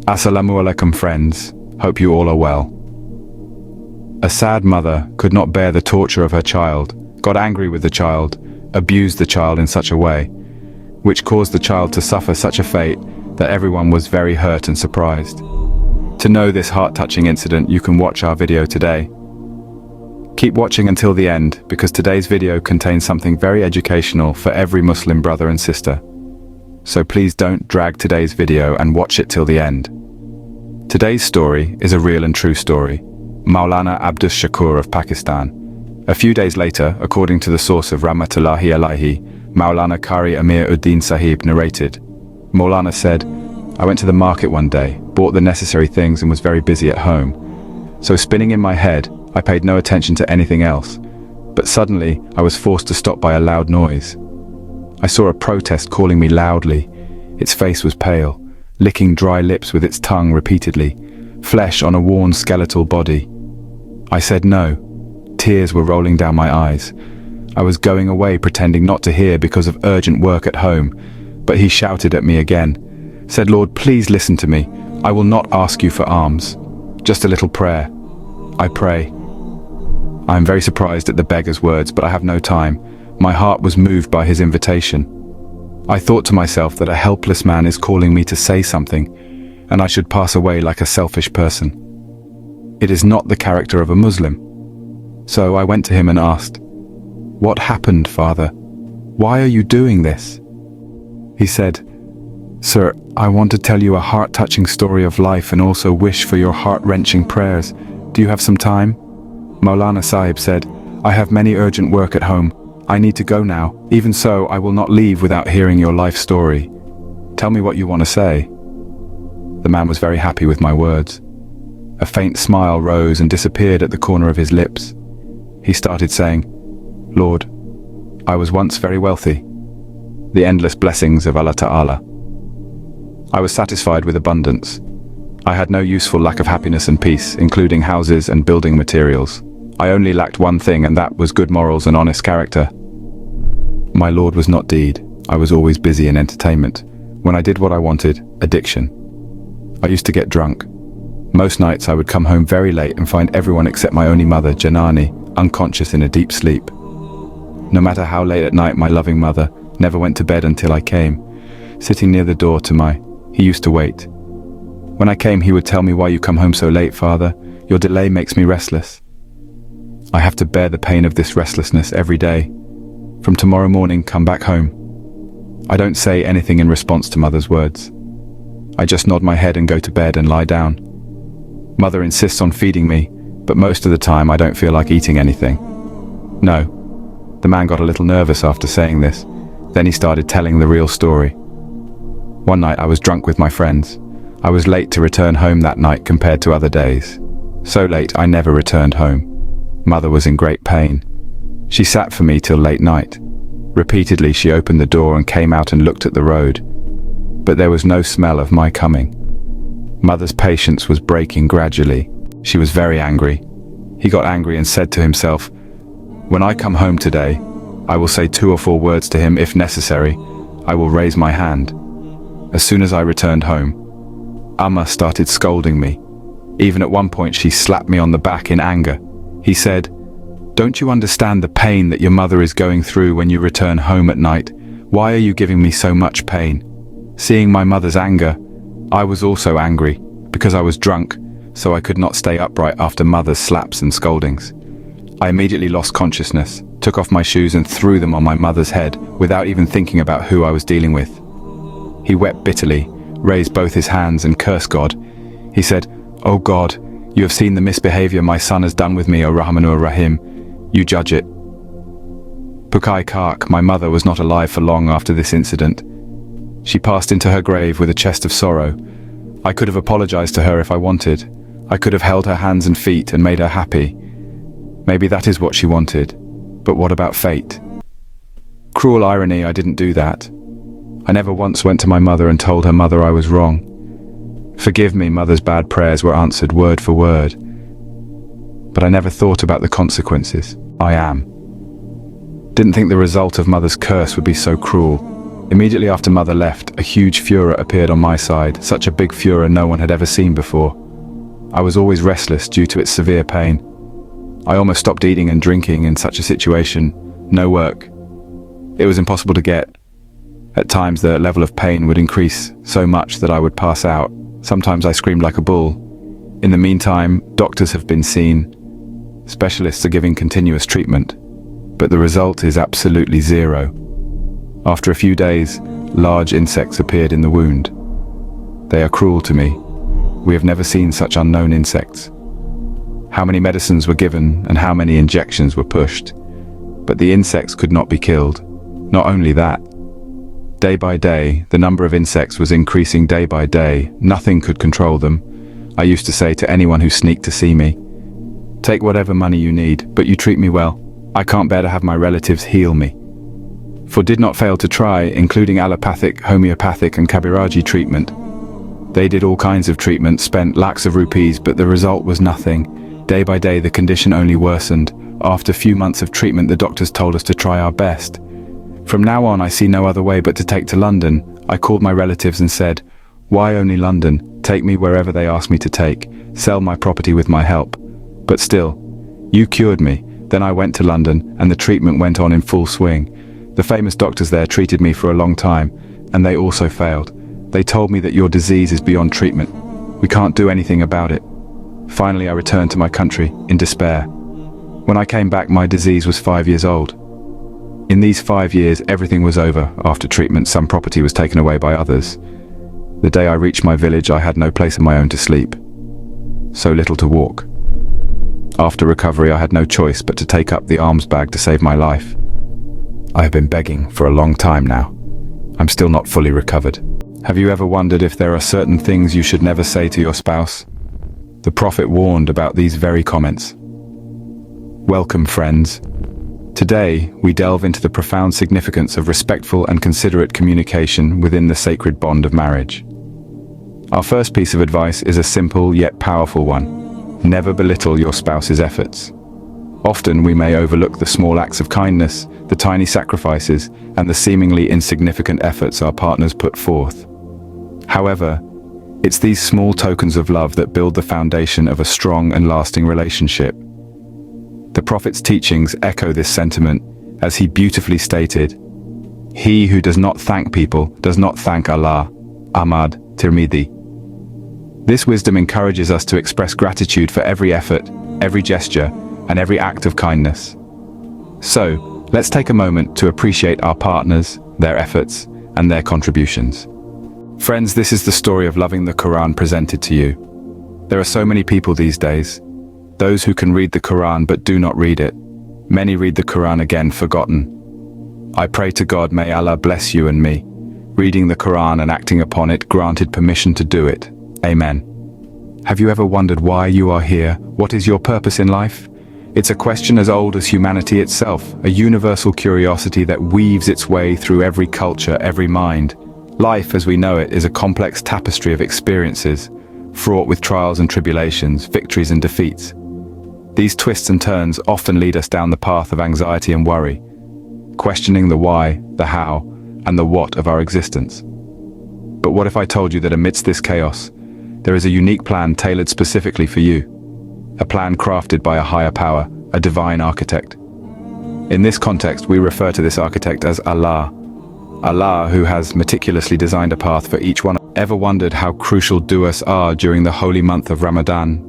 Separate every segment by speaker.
Speaker 1: Assalamu alaikum friends, hope you all are well. A sad mother could not bear the torture of her child, got angry with the child, abused the child in such a way, which caused the child to suffer such a fate that everyone was very hurt and surprised. To know this heart-touching incident, you can watch our video today. Keep watching until the end, because today's video contains something very educational for every Muslim brother and sister. So please don't drag today's video and watch it till the end. Today's story is a real and true story. Maulana Abdus Shakur of Pakistan. A few days later, according to the source of Rahmatullahi Alayhi, Maulana Qari Amir Uddin Sahib narrated, Maulana said, I went to the market one day, bought the necessary things and was very busy at home. So spinning in my head, I paid no attention to anything else. But suddenly, I was forced to stop by a loud noise. I saw a protest calling me loudly. Its face was pale, licking dry lips with its tongue repeatedly, flesh on a worn skeletal body. I said no. Tears were rolling down my eyes. I was going away pretending not to hear because of urgent work at home, but he shouted at me again, said, Lord, please listen to me. I will not ask you for alms. Just a little prayer. I pray. I am very surprised at the beggar's words, but I have no time. My heart was moved by his invitation. I thought to myself that a helpless man is calling me to say something, and I should pass away like a selfish person. It is not the character of a Muslim. So I went to him and asked, What happened, Father? Why are you doing this? He said, Sir, I want to tell you a heart-touching story of life and also wish for your heart-wrenching prayers. Do you have some time? Maulana Sahib said, I have many urgent work at home. I need to go now. Even so, I will not leave without hearing your life story. Tell me what you want to say. The man was very happy with my words. A faint smile rose and disappeared at the corner of his lips. He started saying, Lord, I was once very wealthy. The endless blessings of Allah Ta'ala. I was satisfied with abundance. I had no useful lack of happiness and peace, including houses and building materials. I only lacked one thing, and that was good morals and honest character. My Lord was not deed. I was always busy in entertainment. When I did what I wanted, addiction. I used to get drunk. Most nights I would come home very late and find everyone except my only mother, Janani, unconscious in a deep sleep. No matter how late at night, my loving mother never went to bed until I came. Sitting near the door he used to wait. When I came, he would tell me, Why you come home so late, Father? Your delay makes me restless. I have to bear the pain of this restlessness every day. From tomorrow morning, come back home. I don't say anything in response to Mother's words. I just nod my head and go to bed and lie down. Mother insists on feeding me, but most of the time I don't feel like eating anything. No. The man got a little nervous after saying this. Then he started telling the real story. One night I was drunk with my friends. I was late to return home that night compared to other days. So late I never returned home. Mother was in great pain. She sat for me till late night. Repeatedly she opened the door and came out and looked at the road. But there was no smell of my coming. Mother's patience was breaking gradually. She was very angry. He got angry and said to himself, When I come home today, I will say 2 or 4 words to him if necessary. I will raise my hand. As soon as I returned home, Amma started scolding me. Even at one point she slapped me on the back in anger. He said, Don't you understand the pain that your mother is going through when you return home at night? Why are you giving me so much pain? Seeing my mother's anger, I was also angry, because I was drunk, so I could not stay upright after Mother's slaps and scoldings. I immediately lost consciousness, took off my shoes and threw them on my mother's head, without even thinking about who I was dealing with. He wept bitterly, raised both his hands and cursed God. He said, "O God, you have seen the misbehavior my son has done with me, O Rahmanur Rahim. You judge it." Pukai Kark, my mother, was not alive for long after this incident. She passed into her grave with a chest of sorrow. I could have apologized to her if I wanted. I could have held her hands and feet and made her happy. Maybe that is what she wanted. But what about fate? Cruel irony, I didn't do that. I never once went to my mother and told her mother I was wrong. Forgive me, Mother's bad prayers were answered word for word. But I never thought about the consequences. Didn't think the result of Mother's curse would be so cruel. Immediately after Mother left, a huge furor appeared on my side, such a big furor no one had ever seen before. I was always restless due to its severe pain. I almost stopped eating and drinking in such a situation. No work. It was impossible to get. At times the level of pain would increase so much that I would pass out. Sometimes I screamed like a bull. In the meantime, doctors have been seen. Specialists are giving continuous treatment, but the result is absolutely zero. After a few days, large insects appeared in the wound. They are cruel to me. We have never seen such unknown insects. How many medicines were given and how many injections were pushed, but the insects could not be killed. Not only that, day by day, the number of insects was increasing day by day. Nothing could control them. I used to say to anyone who sneaked to see me, "Take whatever money you need, but you treat me well. I can't bear to have my relatives heal me." For did not fail to try, including allopathic, homeopathic and Kabiraji treatment. They did all kinds of treatment, spent lakhs of rupees, but the result was nothing. Day by day the condition only worsened. After a few months of treatment the doctors told us to try our best. From now on I see no other way but to take to London. I called my relatives and said, "Why only London? Take me wherever they ask me to take. Sell my property with my help." But still, you cured me. Then I went to London and the treatment went on in full swing. The famous doctors there treated me for a long time, and they also failed. They told me that your disease is beyond treatment. We can't do anything about it. Finally I returned to my country, in despair. When I came back my disease was 5 years old. In these 5 years everything was over. After treatment some property was taken away by others. The day I reached my village I had no place of my own to sleep. So little to walk. After recovery I had no choice but to take up the alms bag to save my life. I have been begging for a long time now. I'm still not fully recovered. Have you ever wondered if there are certain things you should never say to your spouse? The Prophet warned about these very comments. Welcome, friends. Today, we delve into the profound significance of respectful and considerate communication within the sacred bond of marriage. Our first piece of advice is a simple yet powerful one. Never belittle your spouse's efforts. Often we may overlook the small acts of kindness, the tiny sacrifices, and the seemingly insignificant efforts our partners put forth. However, it's these small tokens of love that build the foundation of a strong and lasting relationship. The Prophet's teachings echo this sentiment, as he beautifully stated, "He who does not thank people does not thank Allah." Ahmad, Tirmidhi. This wisdom encourages us to express gratitude for every effort, every gesture, and every act of kindness. So, let's take a moment to appreciate our partners, their efforts, and their contributions. Friends, this is the story of loving the Quran presented to you. There are so many people these days. Those who can read the Quran but do not read it. Many read the Quran again forgotten. I pray to God, may Allah bless you and me. Reading the Quran and acting upon it granted permission to do it. Amen. Have you ever wondered why you are here? What is your purpose in life? It's a question as old as humanity itself, a universal curiosity that weaves its way through every culture, every mind. Life, as we know it, is a complex tapestry of experiences, fraught with trials and tribulations, victories and defeats. These twists and turns often lead us down the path of anxiety and worry, questioning the why, the how, and the what of our existence. But what if I told you that amidst this chaos, there is a unique plan tailored specifically for you? A plan crafted by a higher power, a divine architect. In this context, we refer to this architect as Allah. Allah, who has meticulously designed a path for each one. Ever wondered how crucial du'as are during the holy month of Ramadan?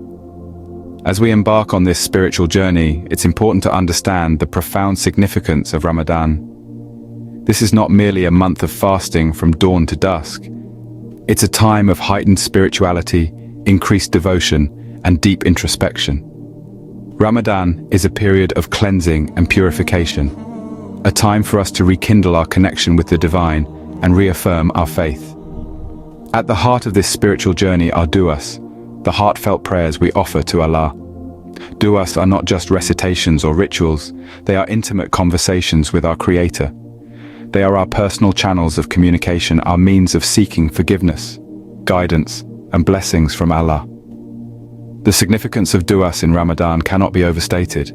Speaker 1: As we embark on this spiritual journey, it's important to understand the profound significance of Ramadan. This is not merely a month of fasting from dawn to dusk. It's a time of heightened spirituality, increased devotion, and deep introspection. Ramadan is a period of cleansing and purification, a time for us to rekindle our connection with the divine and reaffirm our faith. At the heart of this spiritual journey are du'as, the heartfelt prayers we offer to Allah. Du'as are not just recitations or rituals, they are intimate conversations with our Creator. They are our personal channels of communication, our means of seeking forgiveness, guidance, and blessings from Allah. The significance of du'as in Ramadan cannot be overstated.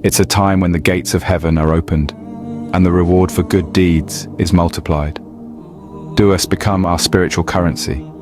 Speaker 1: It's a time when the gates of heaven are opened, and the reward for good deeds is multiplied. du'as become our spiritual currency.